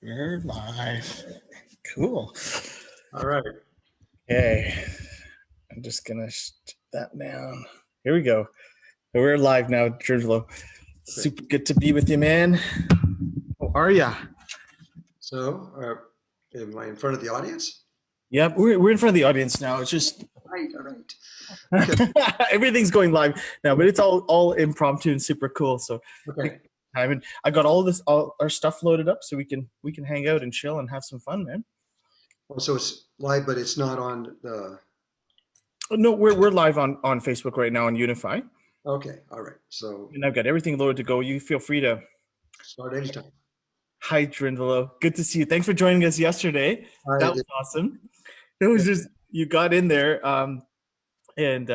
We're live. Cool. All right. Okay. I'm just gonna shut that down. Here we go. We're live now, Drunvalo. Okay. Super good to be with you, man. How are ya? So, am I in front of the audience? Yep, we're in front of the audience now. It's just Right. All right. Okay. everything's going live now, but it's all impromptu and super cool. So take Okay. time, and I got all our stuff loaded up, so we can hang out and chill and have some fun, man. Well, so it's live, but it's not on the. Oh, no, we're live on Facebook right now on Unify, Okay. All right. So and I've got everything loaded to go. You feel free to. start anytime. Hi, Drunvalo. Good to see you. Thanks for joining us yesterday. I That did. was awesome. It was just you got in there, and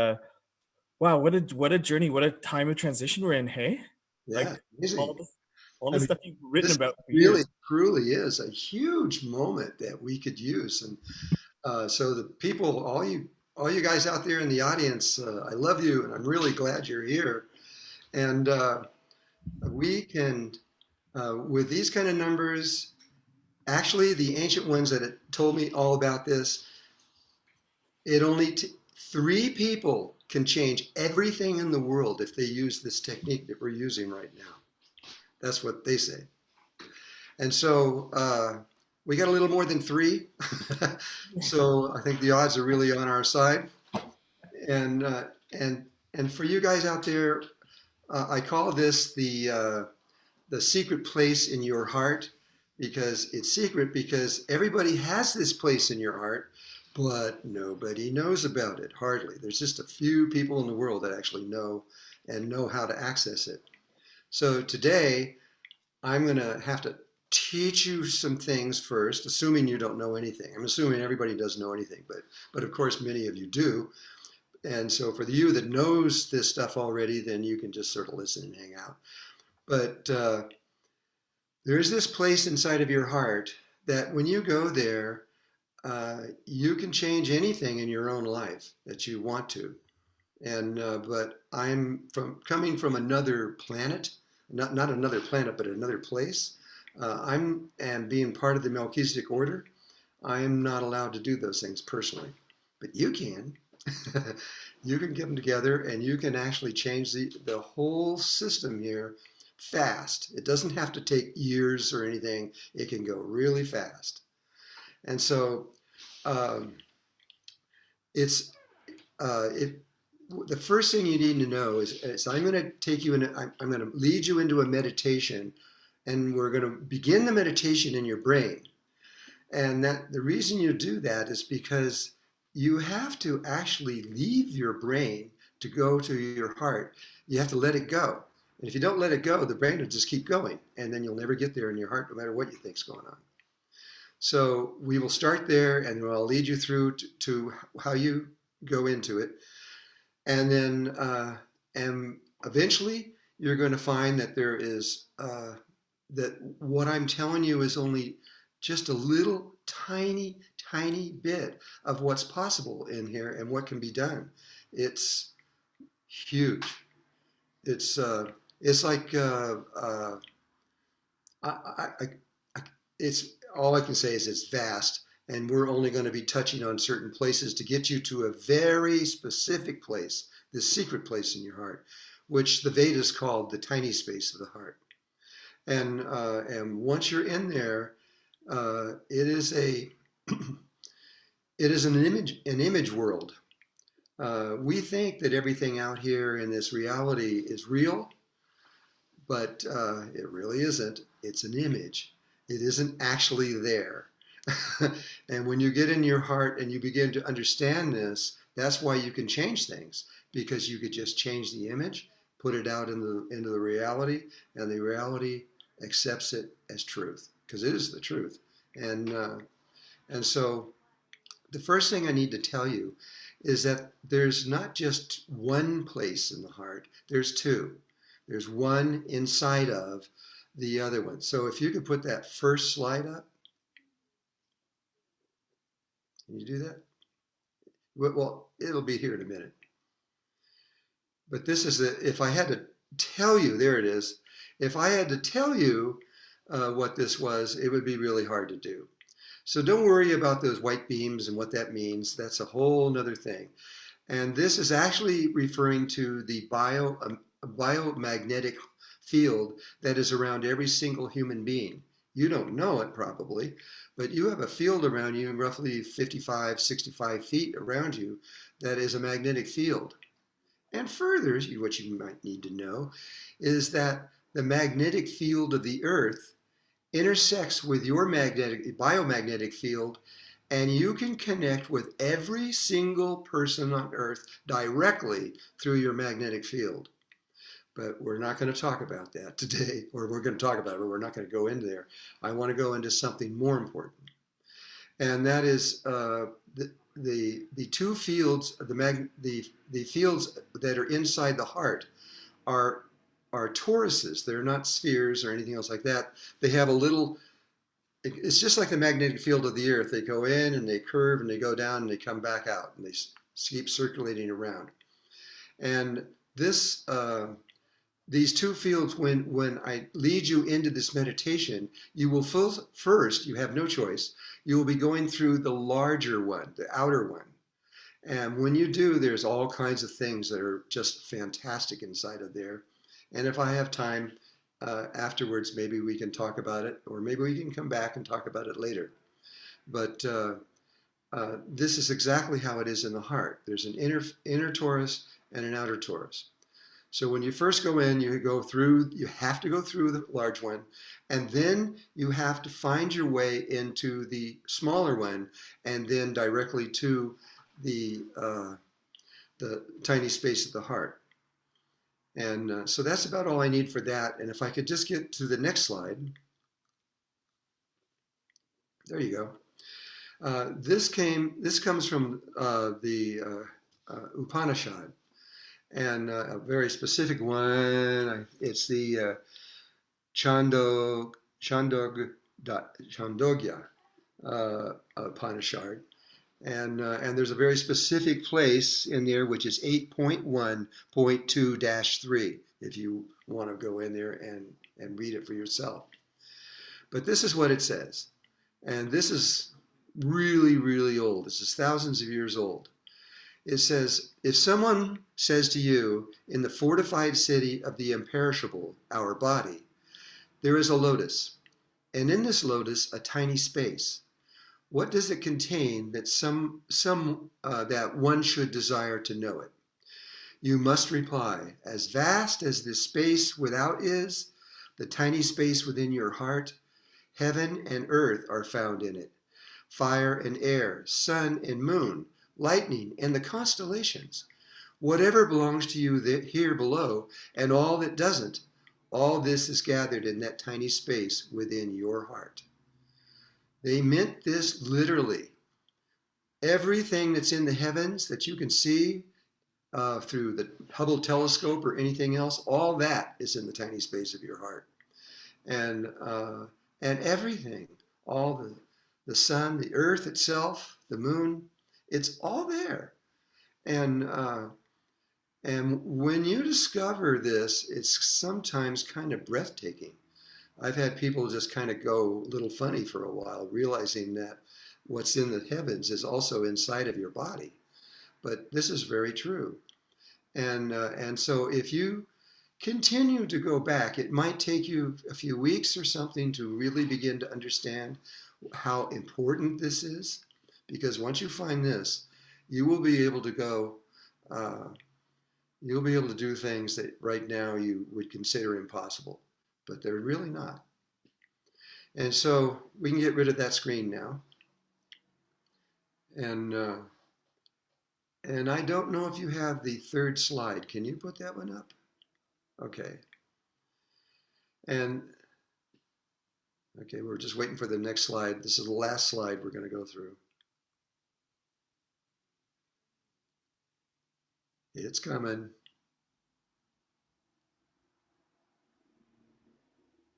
wow, what a journey, what a time of transition we're in. Hey, like Yeah. Amazing. all this all I the mean, stuff you've written this about for really, years. truly is a huge moment that we could use, and so the people, all you guys out there in the audience, I love you, and I'm really glad you're here, and we can, with these kind of numbers. Actually, the ancient ones that had told me all about this, it only three people can change everything in the world if they use this technique that we're using right now. That's what they say. And so we got a little more than three. So I think the odds are really on our side. And and for you guys out there, I call this the secret place in your heart, because it's secret because everybody has this place in your heart, but nobody knows about it, hardly. There's just a few people in the world that actually know and know how to access it. So today I'm going to have to teach you some things first, assuming you don't know anything. I'm assuming everybody doesn't know anything, but of course many of you do. And so for you that knows this stuff already, then you can just sort of listen and hang out. But there is this place inside of your heart that when you go there, you can change anything in your own life that you want to. And but I'm coming from another planet, not another planet, but another place. I'm and being part of the Melchizedek order. I am not allowed to do those things personally, but you can. You can get them together, and you can actually change the whole system here fast. It doesn't have to take years or anything. It can go really fast. And so um, it's it. The first thing you need to know is I'm going to take you in. I'm going to lead you into a meditation, and we're going to begin the meditation in your brain. And that the reason you do that is because you have to actually leave your brain to go to your heart. You have to let it go. And if you don't let it go, the brain will just keep going. And then you'll never get there in your heart, no matter what you think's going on. So we will start there, and I'll lead you through to how you go into it. And then and eventually you're going to find that there is that what I'm telling you is only just a little tiny bit of what's possible in here and what can be done. It's huge. It's uh, it's like I, I, I, it's all I can say is it's vast, and we're only going to be touching on certain places to get you to a very specific place, this secret place in your heart, which the Vedas called the tiny space of the heart. And once you're in there, it is a it is an image world. We think that everything out here in this reality is real, but it really isn't. It's an image. It isn't actually there. And when you get in your heart and you begin to understand this, that's why you can change things, because you could just change the image, put it out into the reality, and the reality accepts it as truth, because it is the truth. And and so the first thing I need to tell you is that there's not just one place in the heart, there's two. There's one inside of the other one. So if you could put that first slide up, can you do that? Well, it'll be here in a minute. But this is if I had to tell you, there it is. If I had to tell you what this was, it would be really hard to do. So don't worry about those white beams and what that means. That's a whole nother thing. And this is actually referring to the biomagnetic field that is around every single human being. You don't know it probably, but you have a field around you, roughly 55, 65 feet around you, that is a magnetic field. And further, what you might need to know is that the magnetic field of the Earth intersects with your biomagnetic field, and you can connect with every single person on Earth directly through your magnetic field. But we're not going to talk about that today, or we're going to talk about it, but we're not going to go into there. I want to go into something more important, and that is the two fields, the fields that are inside the heart are toruses. They're not spheres or anything else like that. They have a little. It's just like the magnetic field of the Earth. They go in and they curve and they go down and they come back out and they keep circulating around. And this. These two fields, when I lead you into this meditation, you will first, you have no choice, you will be going through the larger one, the outer one. And when you do, there's all kinds of things that are just fantastic inside of there. And if I have time afterwards, maybe we can talk about it, or maybe we can come back and talk about it later. But this is exactly how it is in the heart. There's an inner torus and an outer torus. So when you first go in, you have to go through the large one, and then you have to find your way into the smaller one, and then directly to the tiny space of the heart. And so that's about all I need for that. And if I could just get to the next slide. There you go. This comes from the Upanishad. And a very specific one, it's the Chandogya Upanishad. And there's a very specific place in there which is 8.1.2-3, if you want to go in there and read it for yourself. But this is what it says. And this is really, really old. This is thousands of years old. It says, if someone says to you, in the fortified city of the imperishable, our body, there is a lotus, and in this lotus a tiny space. What does it contain that that one should desire to know it? You must reply, as vast as this space without is, the tiny space within your heart, heaven and earth are found in it, fire and air, sun and moon, lightning, and the constellations. Whatever belongs to you here below, and all that doesn't, all this is gathered in that tiny space within your heart. They meant this literally. Everything that's in the heavens that you can see through the Hubble telescope or anything else, all that is in the tiny space of your heart. And everything, all the sun, the earth itself, the moon, it's all there. And when you discover this, it's sometimes kind of breathtaking. I've had people just kind of go a little funny for a while, realizing that what's in the heavens is also inside of your body. But this is very true. And so if you continue to go back, it might take you a few weeks or something to really begin to understand how important this is. Because once you find this, you will be able to go, you'll be able to do things that right now you would consider impossible, but they're really not. And so we can get rid of that screen now. And I don't know if you have the third slide. Can you put that one up? Okay. And okay, we're just waiting for the next slide. This is the last slide we're going to go through. It's coming.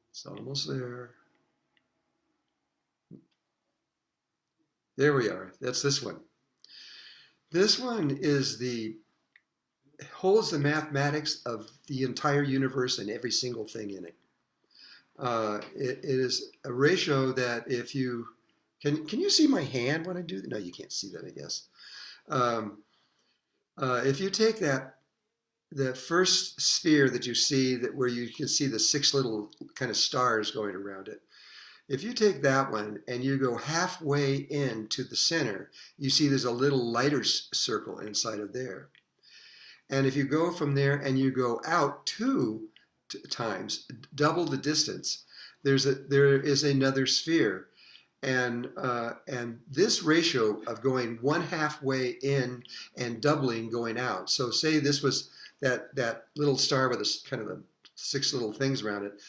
It's almost there. There we are. That's this one. This one holds the mathematics of the entire universe and every single thing in it. It is a ratio that if you can you see my hand when I do that? No, you can't see that, I guess. Um, if you take the first sphere that you see that where you can see the six little kind of stars going around it. If you take that one and you go halfway into the center, you see there's a little lighter circle inside of there. And if you go from there and you go out two times, double the distance, there is another sphere. And this ratio of going one halfway in and doubling going out. So say this was that little star with a kind of the six little things around it.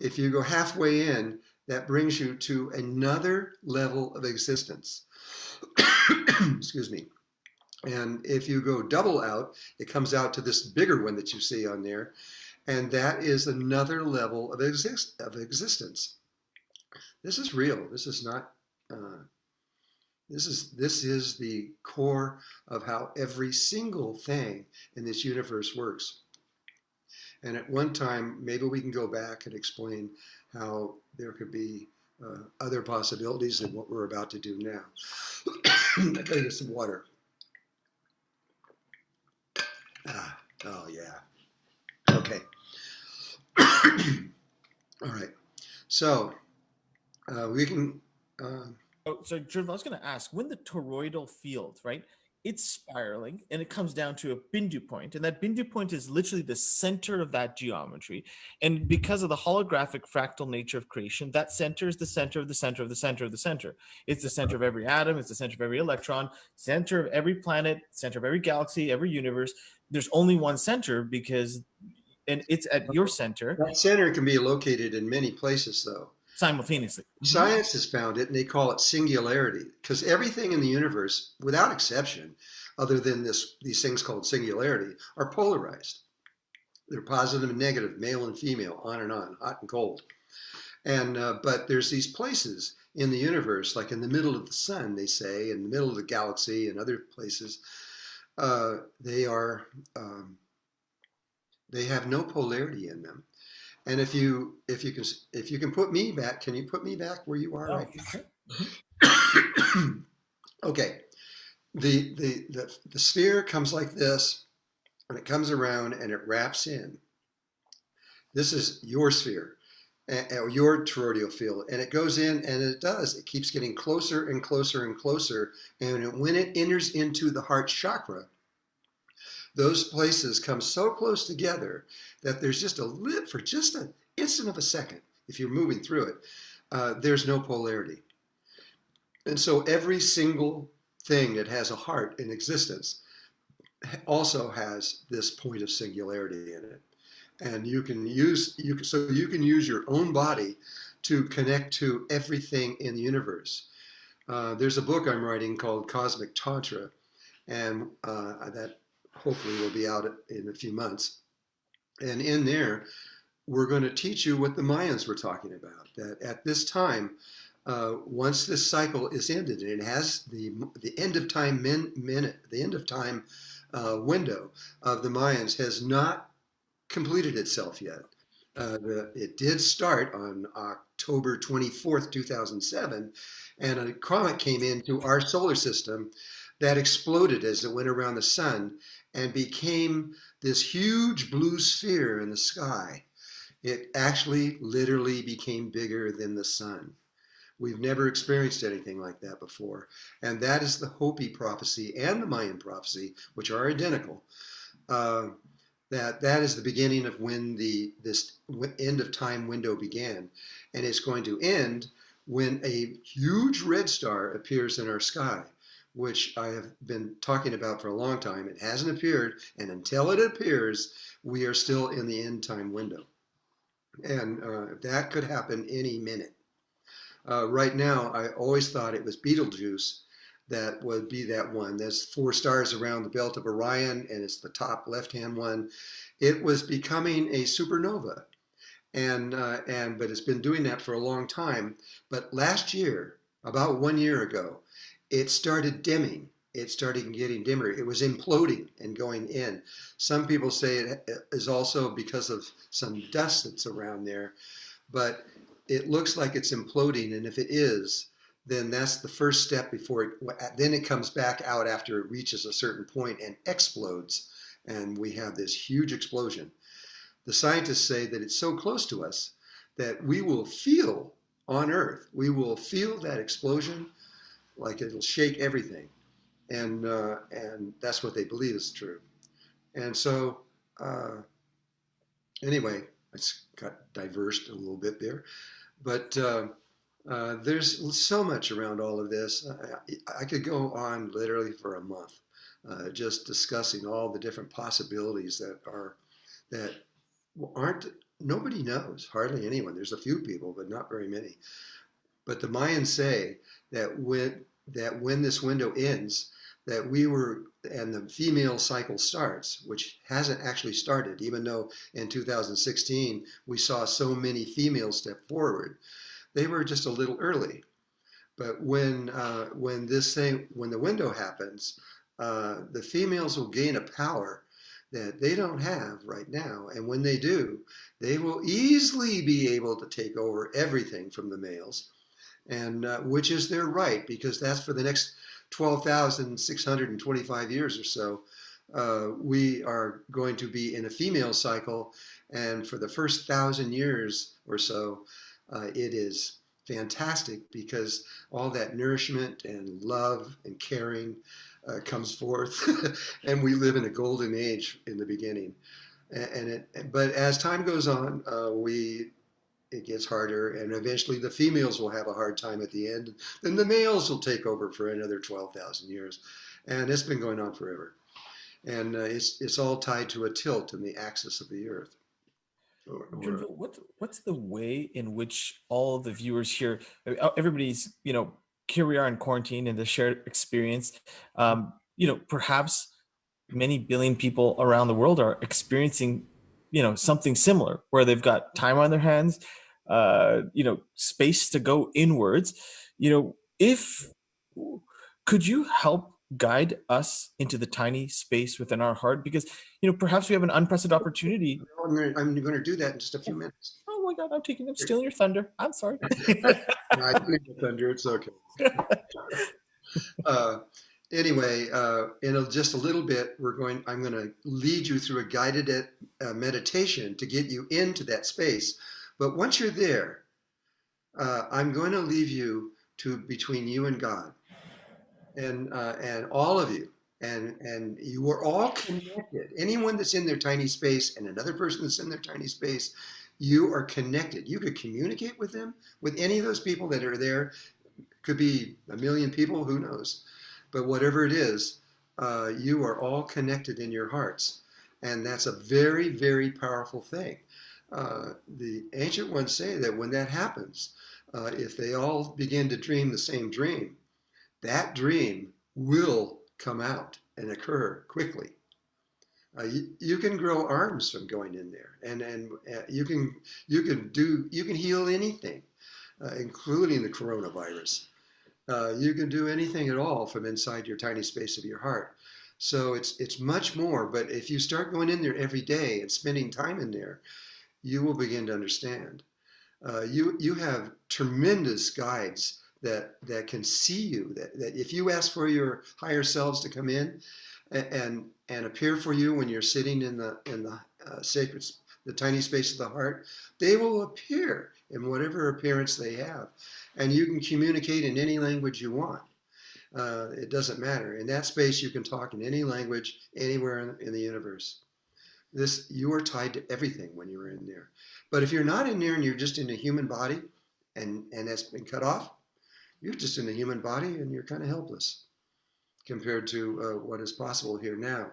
If you go halfway in, that brings you to another level of existence. Excuse me. And if you go double out, it comes out to this bigger one that you see on there, and that is another level of existence. This is real. This is not. This is the core of how every single thing in this universe works. And at one time, maybe we can go back and explain how there could be other possibilities than what we're about to do now. I gotta get some water. Oh yeah. Okay. All right. So we can. Oh, so Drunvalo, I was going to ask, when the toroidal field, right, it's spiraling and it comes down to a Bindu point, and that Bindu point is literally the center of that geometry. And because of the holographic fractal nature of creation, that center is the center of the center of the center of the center. It's the center of every atom, it's the center of every electron, center of every planet, center of every galaxy, every universe. There's only one center because, and it's at your center. That center can be located in many places, though. Simultaneously. Science has found it, and they call it singularity, because everything in the universe, without exception, other than these things called singularity, are polarized. They're positive and negative, male and female, on, hot and cold. And but there's these places in the universe, like in the middle of the sun, they say, in the middle of the galaxy, and other places. They have no polarity in them. And if you can put me back, can you put me back where you are right now? Okay. The sphere comes like this, and it comes around and it wraps in. This is your sphere, or your toroidal field, and it goes in, and it keeps getting closer and closer and closer. And when it enters into the heart chakra, those places come so close together that there's just for just an instant of a second, if you're moving through it, there's no polarity. And so every single thing that has a heart in existence also has this point of singularity in it. And you can use your own body to connect to everything in the universe. There's a book I'm writing called Cosmic Tantra, and that hopefully will be out in a few months. And in there, we're going to teach you what the Mayans were talking about, that at this time, once this cycle is ended, and it has the end of time minute, the end of time window of the Mayans has not completed itself yet. It did start on October 24th, 2007, and a comet came into our solar system that exploded as it went around the sun and became this huge blue sphere in the sky. It actually literally became bigger than the sun. We've never experienced anything like that before. And that is the Hopi prophecy and the Mayan prophecy, which are identical. That is the beginning of when this end of time window began. And it's going to end when a huge red star appears in our sky, which I have been talking about for a long time. It hasn't appeared, and until it appears, we are still in the end time window. And that could happen any minute. Right now, I always thought it was Betelgeuse that would be that one. There's 4 stars around the belt of Orion, and it's the top left-hand one. It was becoming a supernova, but it's been doing that for a long time. But last year, about 1 year ago, it started dimming. It started getting dimmer. It was imploding and going in. Some people say it is also because of some dust that's around there. but it looks like it's imploding. And if it is, then that's the first step before then it comes back out after it reaches a certain point and explodes. And we have this huge explosion. The scientists say that it's so close to us that we will feel on Earth, we will feel that explosion like it'll shake everything. And that's what they believe is true. And so, uh, anyway, I got diversed a little bit there. But there's so much around all of this. I could go on literally for a month, just discussing all the different possibilities that aren't nobody knows, hardly anyone. There's a few people, but not very many. But the Mayans say that when this window ends, that we were and the female cycle starts, which hasn't actually started, even though in 2016 we saw so many females step forward. They were just a little early. But when the window happens, the females will gain a power that they don't have right now, and when they do, they will easily be able to take over everything from the males, and which is their right, because that's for the next 12,625 years or so. We are going to be in a female cycle, and for the first 1,000 years or so, it is fantastic because all that nourishment and love and caring comes forth, and we live in a golden age in the beginning. But as time goes on, it gets harder, and eventually the females will have a hard time at the end. Then the males will take over for another 12,000 years, and it's been going on forever. And it's all tied to a tilt in the axis of the Earth. Drunvalo, what's the way in which all the viewers here, everybody's, here we are in quarantine and the shared experience, perhaps many billion people around the world are experiencing, something similar where they've got time on their hands, space to go inwards. If could you help guide us into the tiny space within our heart? Because, perhaps we have an unprecedented opportunity. I'm going to do that in just a few minutes. Oh my God, I'm stealing your thunder. I'm sorry. No, I didn't get thunder. It's okay. Uh, anyway, in just a little bit, I'm going to lead you through a guided meditation to get you into that space. But once you're there, I'm going to leave you between you and God, and all of you, and you are all connected. Anyone that's in their tiny space and another person that's in their tiny space, you are connected. You could communicate with them, with any of those people that are there. Could be a million people, who knows? But whatever it is, you are all connected in your hearts. And that's a very, very powerful thing. The ancient ones say that when that happens, if they all begin to dream the same dream, that dream will come out and occur quickly. You can grow arms from going in there, and you can heal anything, including the coronavirus. You can do anything at all from inside your tiny space of your heart. So it's much more. But if you start going in there every day and spending time in there, you will begin to understand. You have tremendous guides that can see you. That if you ask for your higher selves to come in and appear for you when you're sitting in the sacred, the tiny space of the heart, they will appear in whatever appearance they have, and you can communicate in any language you want. It doesn't matter. In that space, you can talk in any language, anywhere in the universe. You are tied to everything when you're in there. But if you're not in there and you're just in a human body, and that's been cut off, you're just in a human body and you're kind of helpless compared to what is possible here now.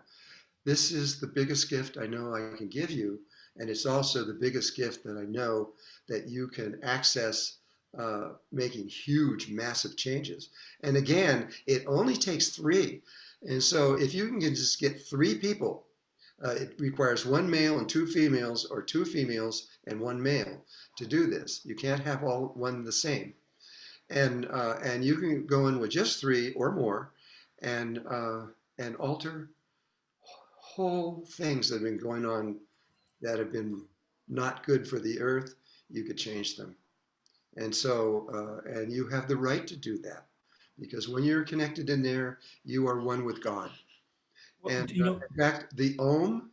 This is the biggest gift I know I can give you, and it's also the biggest gift that I know that you can access, making huge, massive changes. And again, it only takes three. And so if you can just get three people, it requires one male and two females, or two females and one male to do this. You can't have all one the same. And you can go in with just three or more, and alter whole things that have been going on that have been not good for the earth you could change them. And so, and you have the right to do that because when you're connected in there, you are one with God. Well, And you know, in fact, the Om,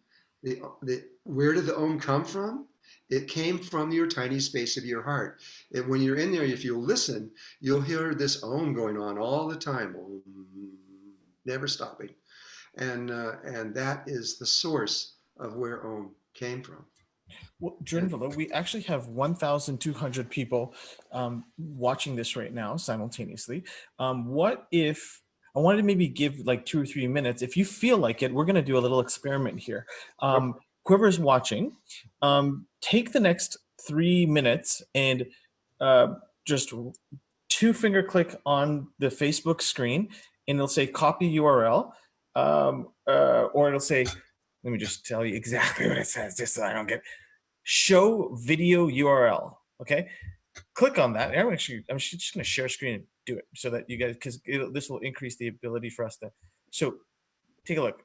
where did the Om come from? It came from your tiny space of your heart. And when you're in there, if you listen, you'll hear this Om going on all the time, Om, never stopping. And that is the source of where Om came from. well, And Drunvalo, we actually have 1,200 people watching this right now simultaneously. What if I wanted to maybe give like 2 or 3 minutes? If you feel like it, we're going to do a little experiment here. Whoever's watching, take the next 3 minutes and uh, just two-finger click on the Facebook screen, and it'll say copy URL, or it'll say, let me just tell you exactly what it says, just so I don't get show video URL. Okay, click on that. I'm just going to share screen and do it so that you guys, because this will increase the ability for us to. So take a look.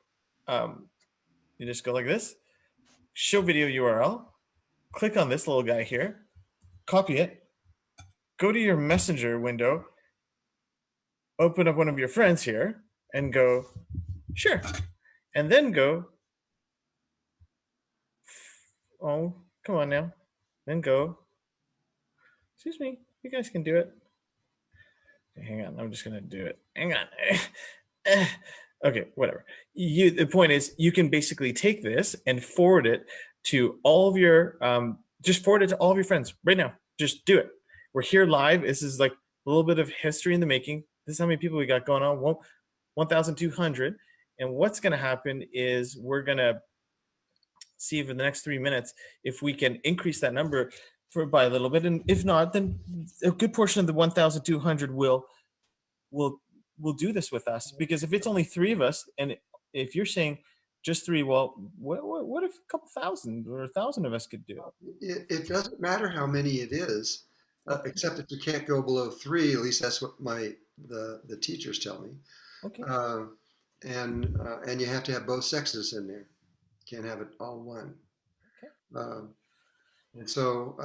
You just go like this. Show video URL. Click on this little guy here. Copy it. Go to your messenger window. Open up one of your friends here and go sure, and then go. Oh, come on now. Then go. Excuse me. You guys can do it. Hang on, I'm just gonna do it. Hang on. Okay, whatever. The point is, you can basically take this and forward it to all of your, just forward it to all of your friends right now. Just do it. We're here live. This is like a little bit of history in the making. This is how many people we got going on. 1,200. And what's gonna happen is we're gonna see if in the next 3 minutes if we can increase that number by a little bit, and if not, then a good portion of the 1,200 will will do this with us. Because if it's only three of us, and if you're saying just three, well, what if a couple thousand or 1,000 of us could do it doesn't matter how many it is, it? Okay, except that you can't go below three. At least that's what the teachers tell me. okay. Uh, and you have to have both sexes in there. Can't have it all one. Okay. Um, and so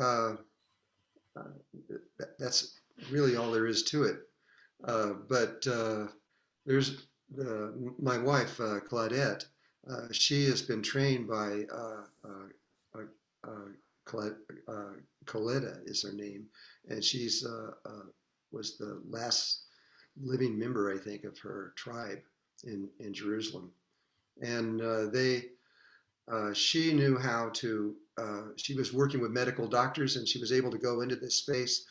that's really all there is to it. But there's my wife, Claudette. She has been trained by Colette, Coletta is her name, and she's was the last living member, I think, of her tribe in Jerusalem. And she knew how to. She was working with medical doctors, and she was able to go into this space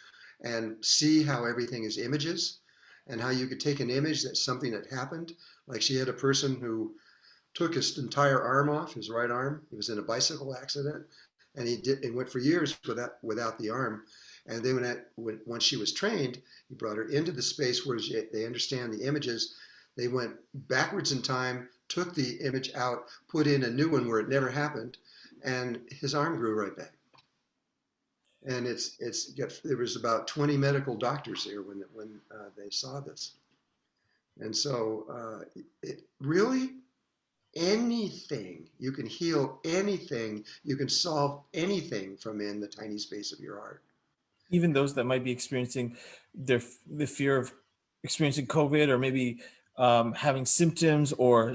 and see how everything is images, and how you could take an image that's something that happened. Like she had a person who took his entire arm off, his right arm. He was in a bicycle accident, and he did and went for years without the arm. And then once she was trained, he brought her into the space where they understand the images. They went backwards in time, took the image out, put in a new one where it never happened, and his arm grew right back. And there was about 20 medical doctors here when they saw this. And so it really anything you can heal, anything you can solve, anything from in the tiny space of your heart. Even those that might be experiencing the fear of experiencing COVID, or maybe having symptoms, or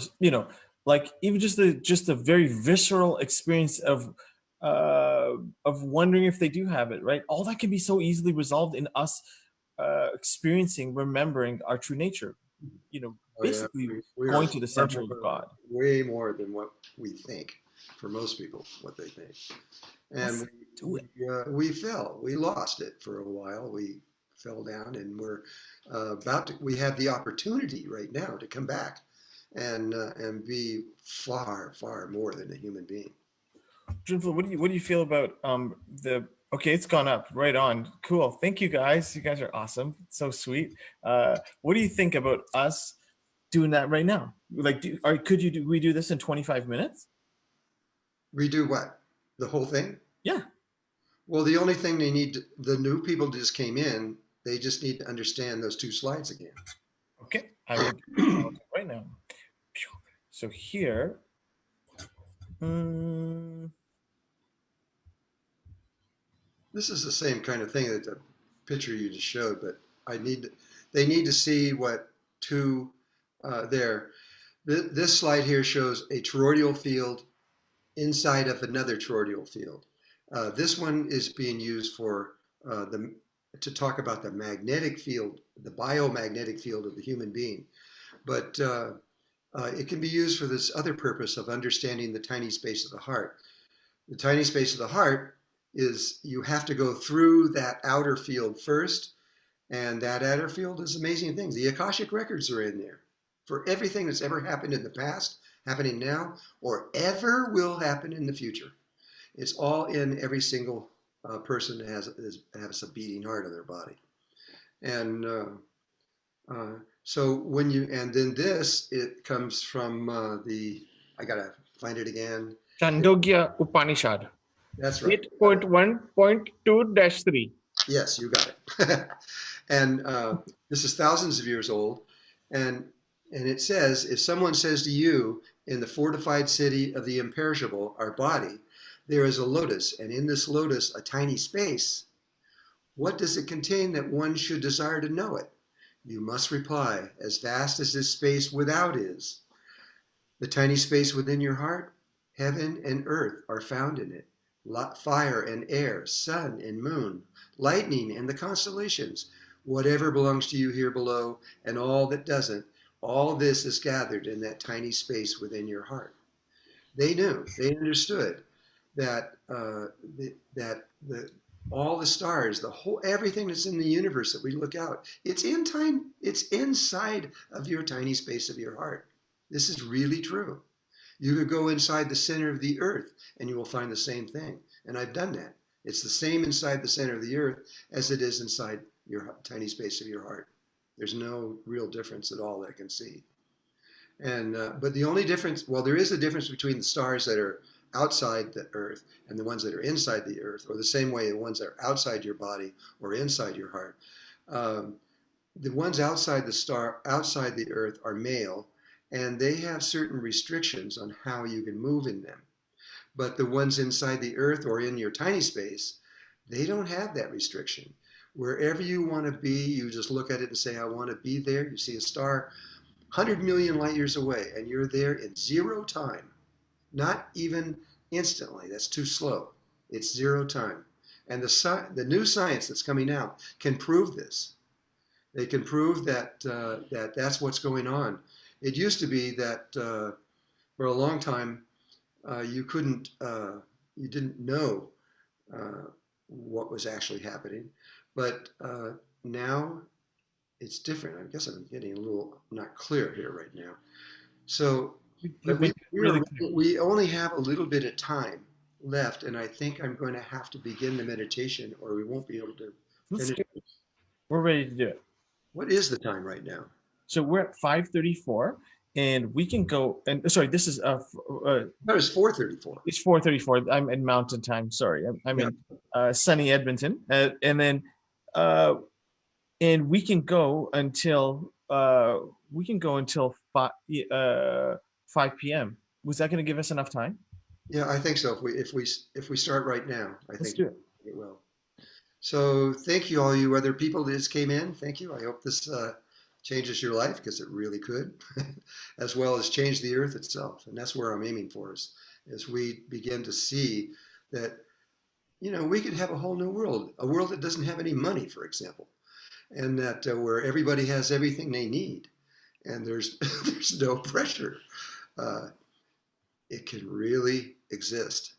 like even just the very visceral experience of wondering if they do have it, right? All that can be so easily resolved in us experiencing, remembering our true nature. Oh yeah, Basically we are going to the far center of more, God. way more than what we think. For most people, what they think, and Let's do it. we fell. We lost it for a while. We fell down, and we're about to. We have the opportunity right now to come back and be far, far more than a human being. Drunvalo, what do you feel about the okay, it's gone up. Right on. Cool. Thank you guys. You guys are awesome. So sweet. What do you think about us doing that right now? Like could we do this in 25 minutes? Redo what? The whole thing? Yeah. Well, the only thing the new people just came in, they just need to understand those two slides again. Okay. I'll do it right now. So here, this is the same kind of thing that the picture you just showed, but I need they need to see what two there. This slide here shows a toroidal field inside of another toroidal field. This one is being used for the to talk about the magnetic field, the biomagnetic field of the human being. But it can be used for this other purpose of understanding the tiny space of the heart. The tiny space of the heart is you have to go through that outer field first, and that outer field is amazing things. The Akashic records are in there for everything that's ever happened in the past, happening now, or ever will happen in the future. It's all in every single person that has a beating heart in their body. And so when you, and then this, it comes from I gotta find it again. Chandogya Upanishad, That's right. 8.1.2-3. Yes, you got it. And this is thousands of years old. And it says, if someone says to you, in the fortified city of the imperishable, our body, there is a lotus, and in this lotus a tiny space, what does it contain that one should desire to know it? You must reply, as vast as this space without is. The tiny space within your heart, heaven and earth are found in it. Fire and air, sun and moon, lightning and the constellations, whatever belongs to you here below, and all that doesn't, all this is gathered in that tiny space within your heart. They knew, they understood that all the stars, the whole everything that's in the universe that we look out, it's inside of your tiny space of your heart. This is really true. You could go inside the center of the earth and you will find the same thing. And I've done that. It's the same inside the center of the earth as it is inside your tiny space of your heart. There's no real difference at all that I can see. And but the only difference, well, there is a difference between the stars that are outside the earth and the ones that are inside the earth, or the same way the ones that are outside your body or inside your heart. The ones outside the earth are male, and they have certain restrictions on how you can move in them. But the ones inside the earth or in your tiny space, they don't have that restriction. Wherever you want to be, you just look at it and say, I want to be there. You see a star 100 million light years away, and you're there in 0 time. Not even instantly. That's too slow. It's 0 time. And the new science that's coming out can prove this. They can prove that that's what's going on. It used to be that for a long time you didn't know what was actually happening, but now it's different. I guess I'm getting a little not clear here right now. So, but we only have a little bit of time left, and I think I'm going to have to begin the meditation, or we won't be able to finish. We're ready to do it. What is the time right now? So we're at 5:34, and we can go. And sorry, this is That was 4:34. It's 4:34. I'm in Mountain Time. Sorry, I'm in sunny Edmonton, and then and we can go until 5 p.m. Was that going to give us enough time? Yeah, I think so. If we start right now, Let's do it. It will. So thank you, all you other people that just came in. Thank you. I hope this changes your life, because it really could, as well as change the earth itself. And that's where I'm aiming for, as we begin to see that, we could have a whole new world, a world that doesn't have any money, for example, and that where everybody has everything they need, and there's there's no pressure. It can really exist.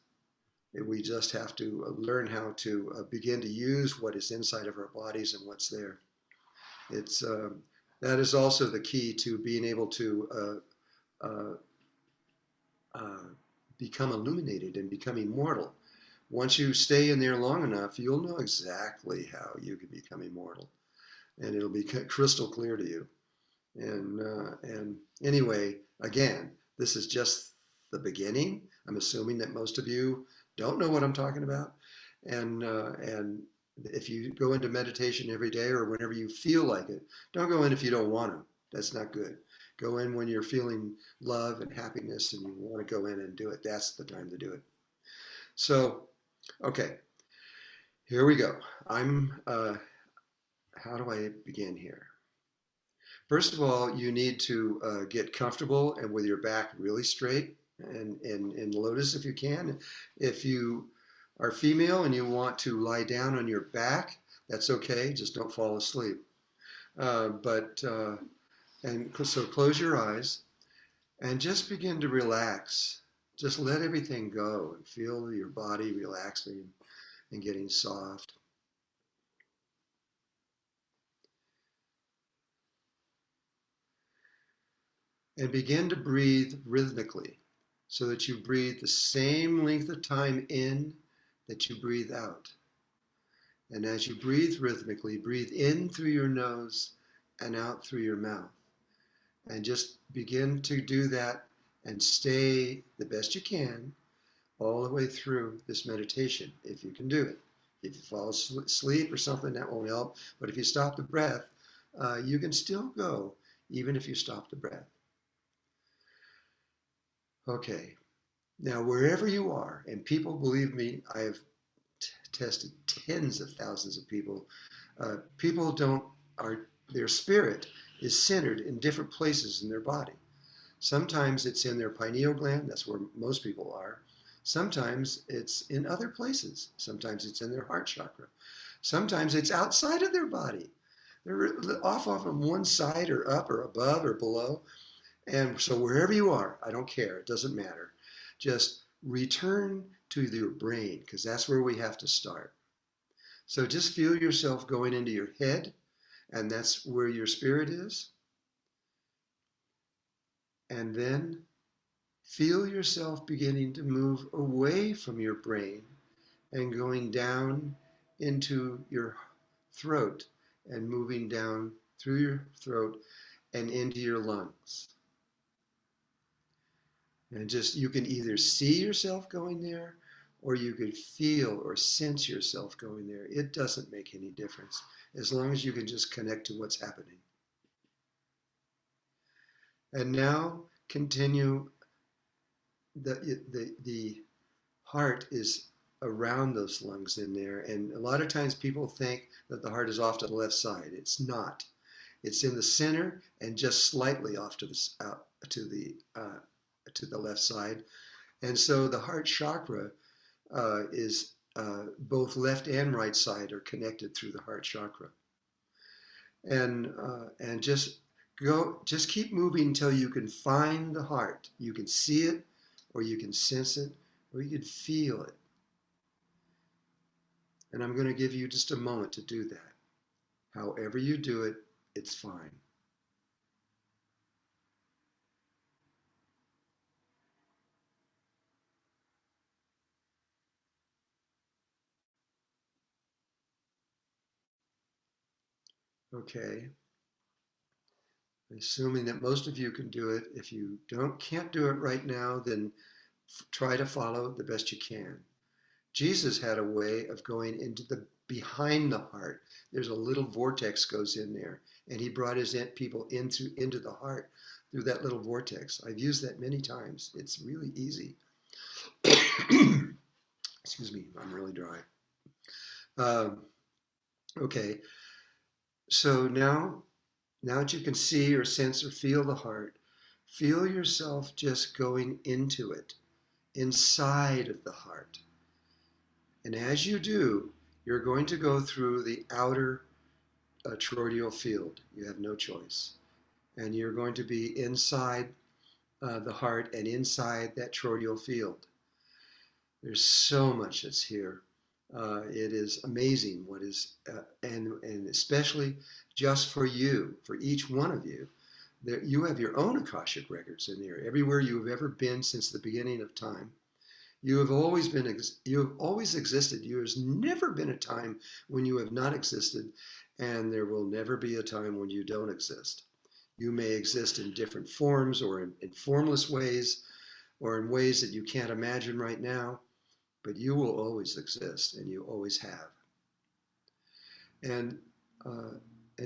We just have to learn how to begin to use what is inside of our bodies and what's there. It's that is also the key to being able to become illuminated and become immortal. Once you stay in there long enough, you'll know exactly how you can become immortal, and it'll be crystal clear to you. And anyway, again, this is just the beginning. I'm assuming that most of you don't know what I'm talking about, and if you go into meditation every day or whenever you feel like it, don't go in if you don't want to. That's not good. Go in when you're feeling love and happiness and you want to go in and do it. That's the time to do it. So, okay. Here we go. How do I begin here? First of all, you need to get comfortable and with your back really straight and lotus if you can. If you are female and you want to lie down on your back, that's okay. Just don't fall asleep. But and so close your eyes and just begin to relax. Just let everything go and feel your body relaxing and getting soft. And begin to breathe rhythmically so that you breathe the same length of time in that you breathe out. And as you breathe rhythmically, breathe in through your nose and out through your mouth. And just begin to do that and stay the best you can all the way through this meditation, if you can do it. If you fall asleep or something, that won't help. But if you stop the breath, you can still go, even if you stop the breath. Okay, now wherever you are, and people, believe me, I have tested tens of thousands of people. People their spirit is centered in different places in their body. Sometimes it's in their pineal gland, that's where most people are. Sometimes it's in other places. Sometimes it's in their heart chakra. Sometimes it's outside of their body. They're off on one side or up or above or below. And so wherever you are, I don't care, it doesn't matter. Just return to your brain, because that's where we have to start. So just feel yourself going into your head, and that's where your spirit is. And then feel yourself beginning to move away from your brain and going down into your throat and moving down through your throat and into your lungs. And just, you can either see yourself going there or you could feel or sense yourself going there. It doesn't make any difference as long as you can just connect to what's happening. And now continue. The heart is around those lungs in there. And a lot of times people think that the heart is off to the left side. It's not. It's in the center and just slightly off to the left side. And so the heart chakra is both left and right side are connected through the heart chakra. And just keep moving until you can find the heart. You can see it, or you can sense it, or you can feel it. And I'm going to give you just a moment to do that. However you do it, it's fine. Okay. Assuming that most of you can do it. If you can't do it right now, then try to follow the best you can. Jesus had a way of going into the behind the heart. There's a little vortex goes in there, and he brought his people into the heart through that little vortex. I've used that many times. It's really easy. Excuse me, I'm really dry. Okay, so now that you can see or sense or feel the heart, feel yourself just going into it, inside of the heart. And as you do, you're going to go through the outer toroidal field. You have no choice. And you're going to be inside the heart and inside that toroidal field. There's so much that's here. It is amazing what is, and especially just for you, for each one of you, that you have your own Akashic records in there. Everywhere you have ever been since the beginning of time, you have always existed. There's never been a time when you have not existed, and there will never be a time when you don't exist. You may exist in different forms or in formless ways or in ways that you can't imagine right now, but you will always exist, and you always have. And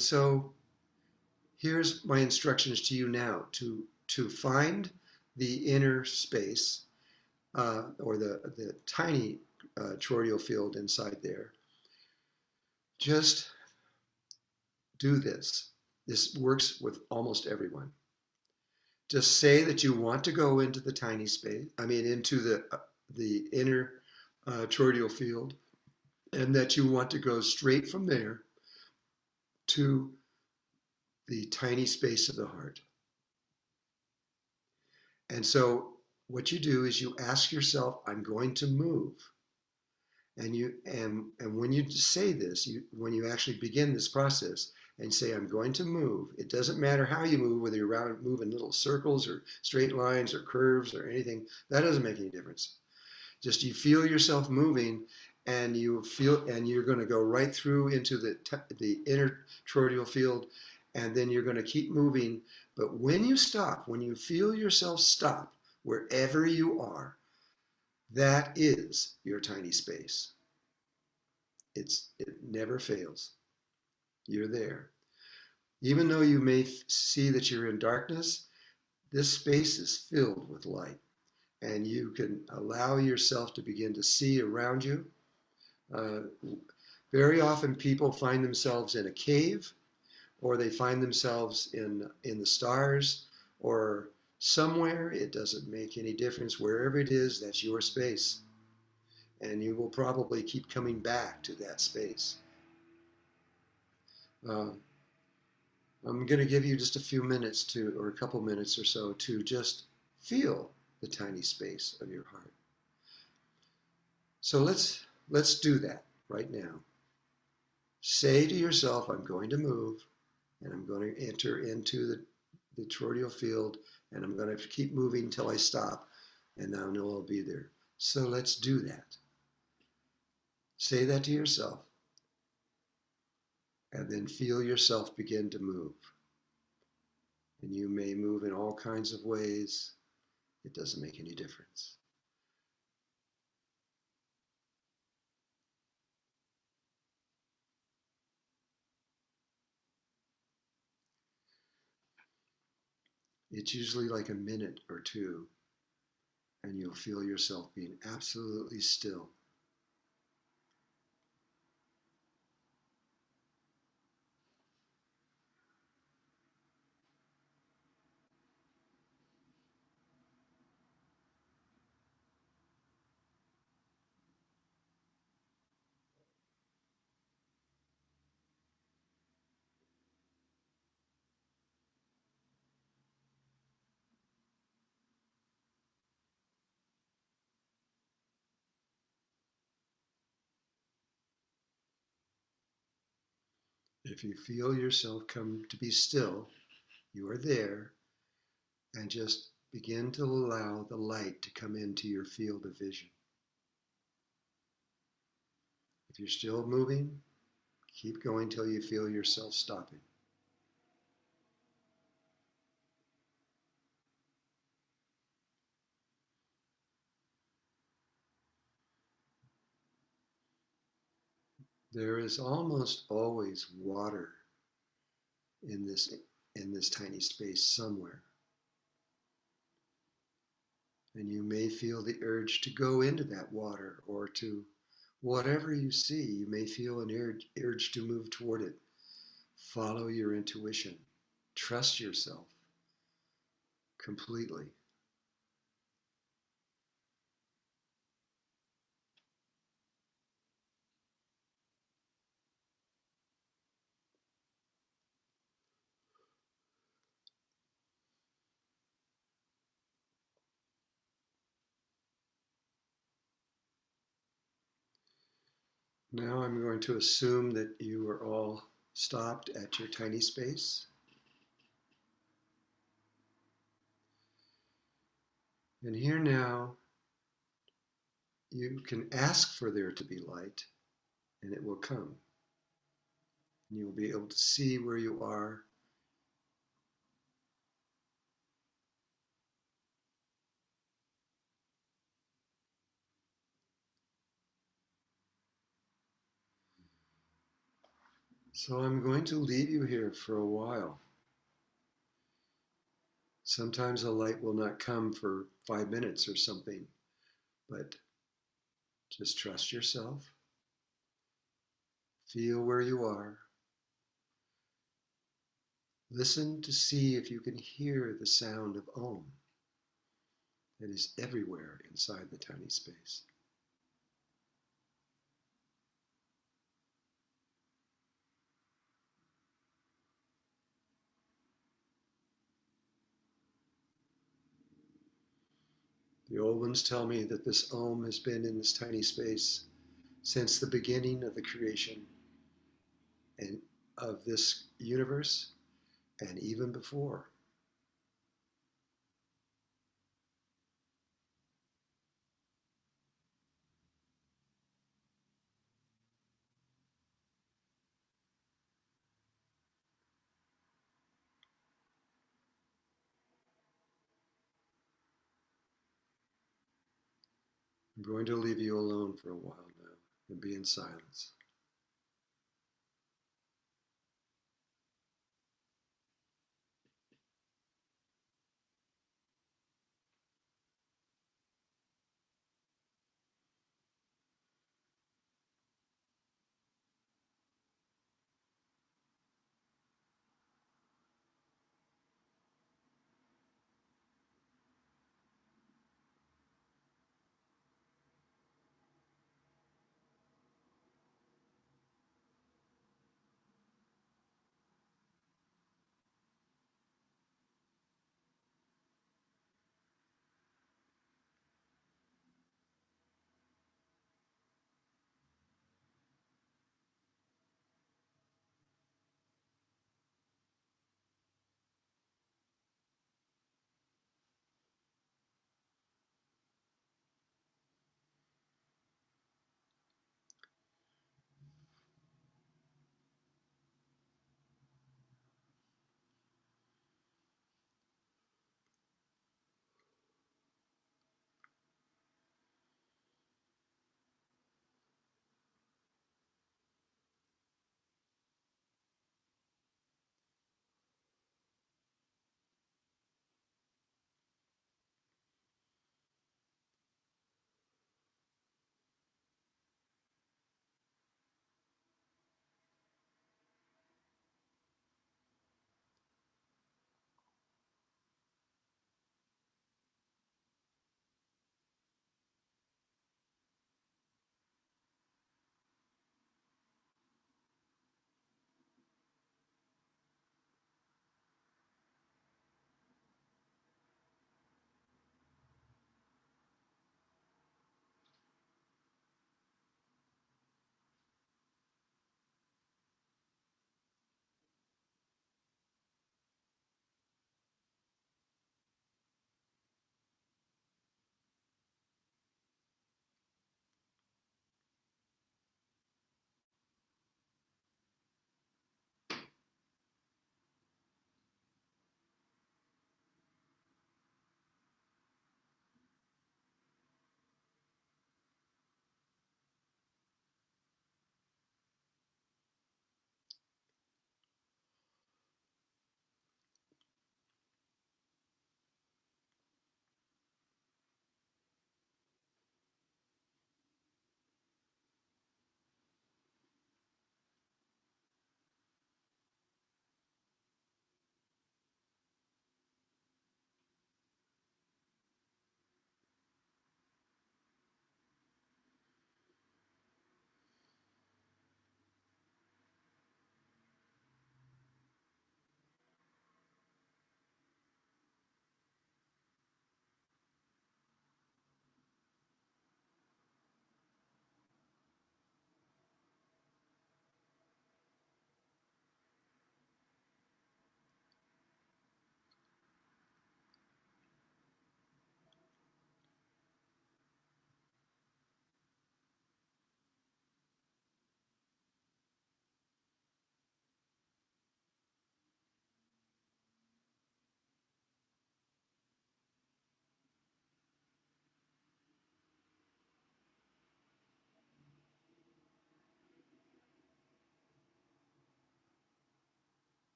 so here's my instructions to you now to find the inner space or the tiny toroidal field inside there. Just do this. This works with almost everyone. Just say that you want to go into the tiny space, into the inner toroidal field, and that you want to go straight from there to the tiny space of the heart. And so what you do is you ask yourself, I'm going to move. And when you say this, when you actually begin this process and say, I'm going to move, it doesn't matter how you move, whether you're moving little circles or straight lines or curves or anything, that doesn't make any difference. Just you feel yourself moving, and you're going to go right through into the inner toroidal field, and then you're going to keep moving. But when you stop, when you feel yourself stop, wherever you are, that is your tiny space. It never fails. You're there. Even though you may see that you're in darkness, this space is filled with light. And you can allow yourself to begin to see around you. Very often people find themselves in a cave, or they find themselves in the stars, or somewhere. It doesn't make any difference. Wherever it is, that's your space. And you will probably keep coming back to that space. I'm going to give you just a few minutes or a couple minutes or so to just feel the tiny space of your heart. So let's do that right now. Say to yourself, I'm going to move, and I'm going to enter into the toroidal field, and I'm going to keep moving until I stop, and I know I'll be there. So let's do that. Say that to yourself, and then feel yourself begin to move. And you may move in all kinds of ways. It doesn't make any difference. It's usually like a minute or two, and you'll feel yourself being absolutely still. If you feel yourself come to be still, you are there, and just begin to allow the light to come into your field of vision. If you're still moving, keep going till you feel yourself stopping. There is almost always water in this tiny space somewhere. And you may feel the urge to go into that water, or to whatever you see. You may feel an urge to move toward it. Follow your intuition. Trust yourself completely. Now I'm going to assume that you are all stopped at your tiny space. And here now, you can ask for there to be light, and it will come. And you'll be able to see where you are. So I'm going to leave you here for a while. Sometimes the light will not come for 5 minutes or something, but just trust yourself. Feel where you are. Listen to see if you can hear the sound of Om that is everywhere inside the tiny space. The old ones tell me that this Om has been in this tiny space since the beginning of the creation and of this universe and even before. I'm going to leave you alone for a while now and be in silence.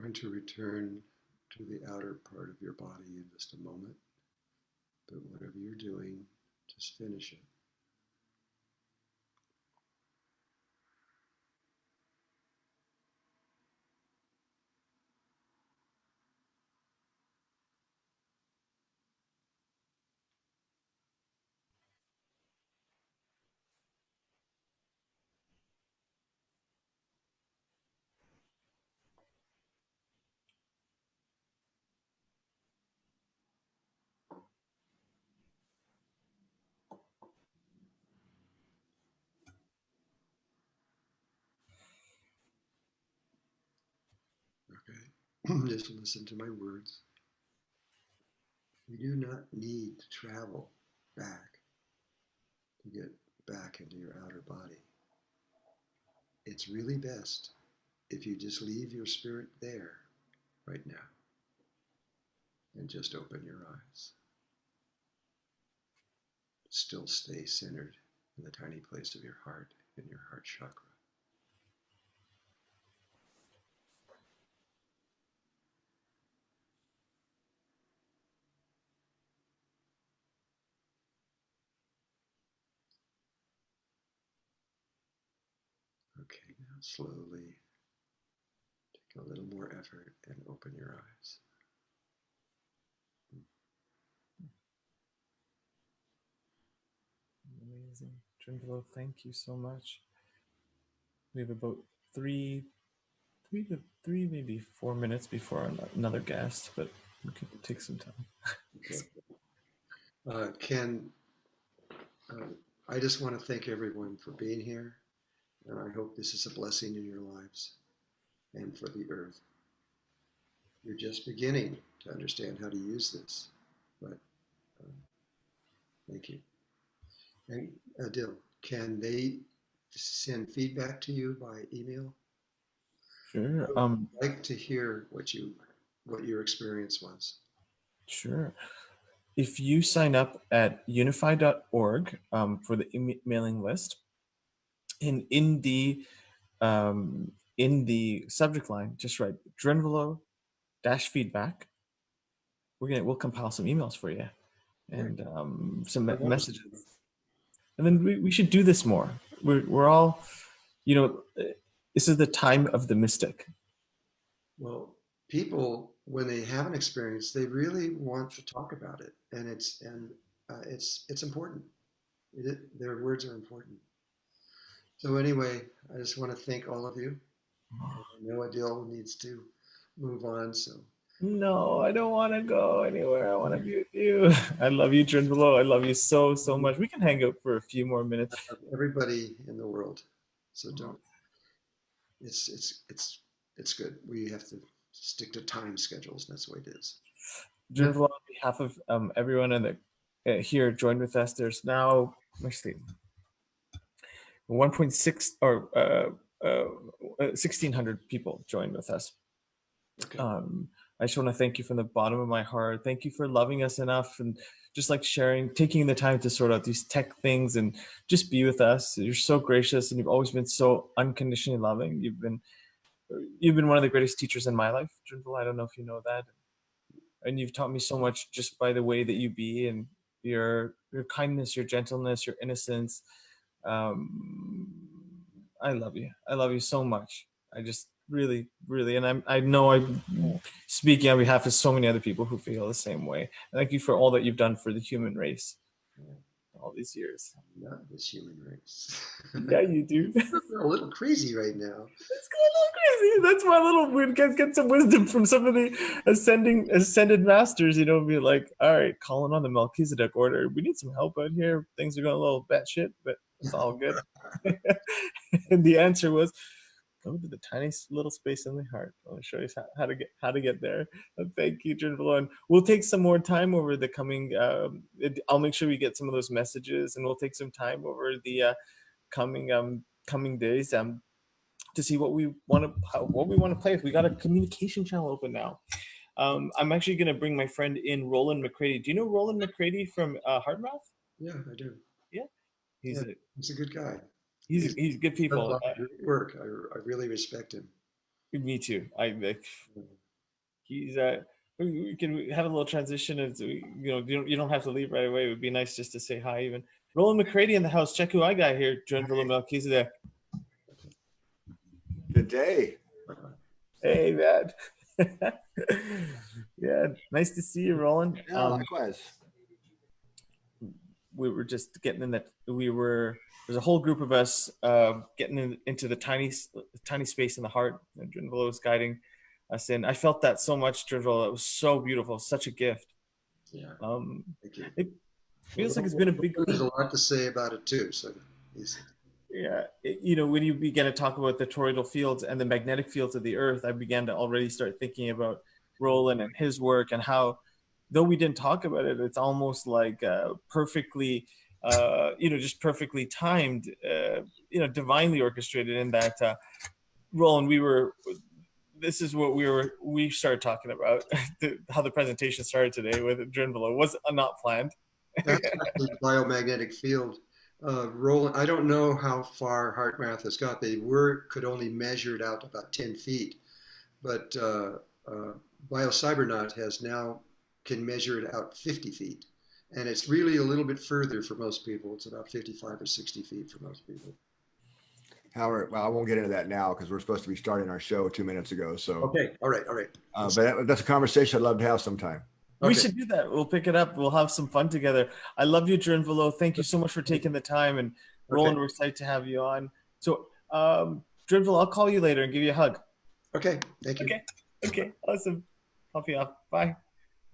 going to return to the outer part of your body in just a moment, but whatever you're doing, just finish it. Okay, just listen to my words. You do not need to travel back to get back into your outer body. It's really best if you just leave your spirit there right now and just open your eyes. Still stay centered in the tiny place of your heart, in your heart chakra. Okay, now slowly take a little more effort and open your eyes. Amazing. Drunvalo, thank you so much. We have about three, maybe 4 minutes before another guest, but we could take some time. Okay. Ken, I just want to thank everyone for being here, and I hope this is a blessing in your lives and for the earth. You're just beginning to understand how to use this, but thank you. And Adil, can they send feedback to you by email? Sure. I would like to hear what your experience was. Sure. If you sign up at unify.org for the mailing list, and in the subject line, just write Drunvalo feedback. We'll compile some emails for you and some messages, and then we should do this more. We're all, this is the time of the mystic. Well, people, when they have an experience, they really want to talk about it, and it's important. Their words are important. So anyway, I just want to thank all of you. And I know Adil needs to move on, so No, I don't want to go anywhere. I want to be with you. I love you, Drunvalo. I love you so much. We can hang out for a few more minutes. everybody in the world. So don't. It's good. We have to stick to time schedules. And that's the way it is. Drunvalo, on behalf of everyone in the here joined with us, there's now, let's see, 1.6 or 1,600 people joined with us. Okay. I just want to thank you from the bottom of my heart. Thank you for loving us enough and just like sharing, taking the time to sort out these tech things and just be with us. You're so gracious, and you've always been so unconditionally loving. You've been one of the greatest teachers in my life, Drunvalo. I don't know if you know that. And you've taught me so much just by the way that you be, and your kindness, your gentleness, your innocence. I love you. I love you so much. I just really, really, and I know I'm speaking on behalf of so many other people who feel the same way. Thank you for all that you've done for the human race all these years. Not this human race. Yeah, you do. We're a little crazy right now. It's a little crazy. That's why little weird get some wisdom from some of the ascended masters, be like, all right, calling on the Melchizedek order. We need some help out here. Things are going a little batshit, but it's all good. And the answer was, go to the tiniest little space in the heart. I'll show you how to get there. Thank you, Drunvalo. And we'll take some more time over the coming. I'll make sure we get some of those messages, and we'll take some time over the coming days to see what we want to play with. We got a communication channel open now. I'm actually going to bring my friend in, Roland McCready. Do you know Roland McCready from Hardmouth? Yeah, I do. Yeah, he's a good guy. He's good people. Great work. I really respect him. Me too. He's we can have a little transition as you don't have to leave right away. It would be nice just to say hi even. Roland McCready in the house. Check who I got here. Drunvalo Melchizedek. Good day. Hey man. Yeah, nice to see you, Roland. Yeah, likewise. We were just getting in that there's a whole group of us getting into the tiny space in the heart, and Drunvalo was guiding us in. I felt that so much, Drunvalo. It was so beautiful, such a gift. Yeah. Thank you. It feels like it's been a big There's a lot to say about it too. So yeah, when you began to talk about the toroidal fields and the magnetic fields of the earth, I began to already start thinking about Roland and his work, and how, though we didn't talk about it, it's almost like perfectly, just perfectly timed, divinely orchestrated in that, Roland, this is what we started talking about, how the presentation started today with Drunvalo was not planned. that's actually the biomagnetic field. Roland, I don't know how far HeartMath has got. They could only measure it out to about 10 feet, but BioCybernaut can measure it out 50 feet, and it's really a little bit further for most people. It's about 55 or 60 feet for most people. However, well, I won't get into that now because we're supposed to be starting our show 2 minutes ago. So okay, all right. But that's a conversation I'd love to have sometime. We should do that. We'll pick it up. We'll have some fun together. I love you, Drunvalo. Thank you so much for taking the time. And Roland, we're excited to have you on. So, Drunvalo, I'll call you later and give you a hug. Okay, thank you. Okay, awesome. I'll be off. Bye.